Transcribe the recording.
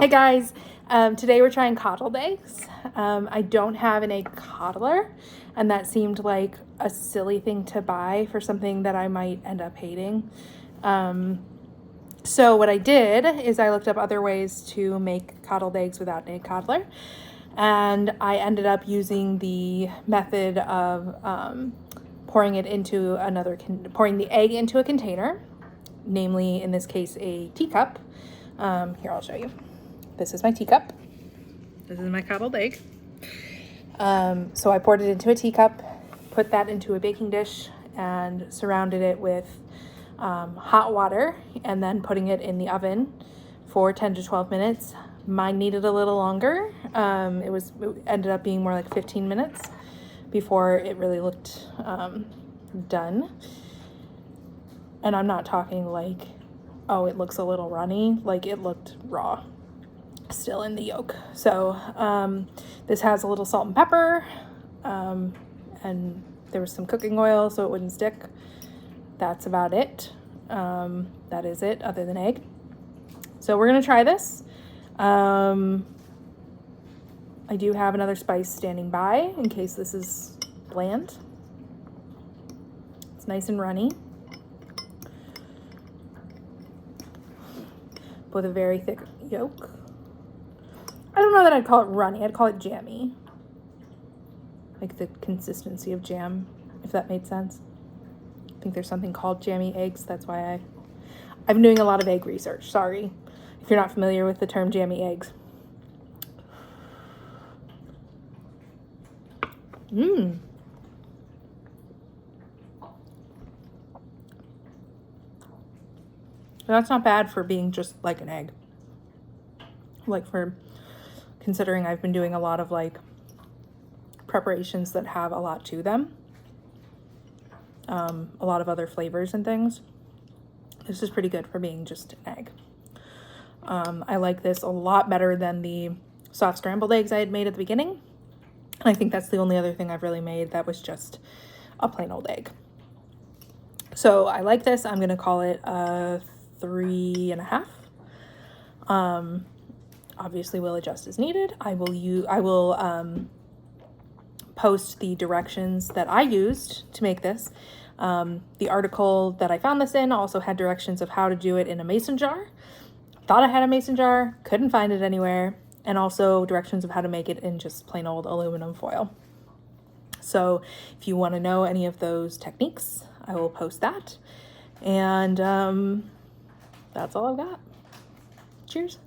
Hey guys, today we're trying coddled eggs. I don't have an egg coddler, and that seemed like a silly thing to buy for something that I might end up hating. So what I did is I looked up other ways to make coddled eggs without an egg coddler, and I ended up using the method of pouring the egg into a container, namely in this case a teacup. Here, I'll show you. This is my teacup. This is my coddled egg. So I poured it into a teacup, put that into a baking dish, and surrounded it with hot water, and then putting it in the oven for 10 to 12 minutes. Mine needed a little longer. It ended up being more like 15 minutes before it really looked done. And I'm not talking like, oh, it looks a little runny. Like, it looked raw still in the yolk. So this has a little salt and pepper, and there was some cooking oil so it wouldn't stick. That's about it. That is it, other than egg. So we're gonna try this. I do have another spice standing by in case this is bland. It's nice and runny, with a very thick yolk. I don't know that I'd call it runny. I'd call it jammy. Like the consistency of jam, if that made sense. I think there's something called jammy eggs. That's why I've been doing a lot of egg research. Sorry if you're not familiar with the term jammy eggs. That's not bad for being just like an egg. Like, for considering I've been doing a lot of like preparations that have a lot to them. A lot of other flavors and things. This is pretty good for being just an egg. I like this a lot better than the soft scrambled eggs I had made at the beginning. And I think that's the only other thing I've really made that was just a plain old egg. So I like this. I'm gonna call it a 3.5. Obviously will adjust as needed. I will post the directions that I used to make this. The article that I found this in also had directions of how to do it in a mason jar. Thought I had a mason jar, couldn't find it anywhere, and also directions of how to make it in just plain old aluminum foil. So if you want to know any of those techniques, I will post that. And that's all I've got. Cheers.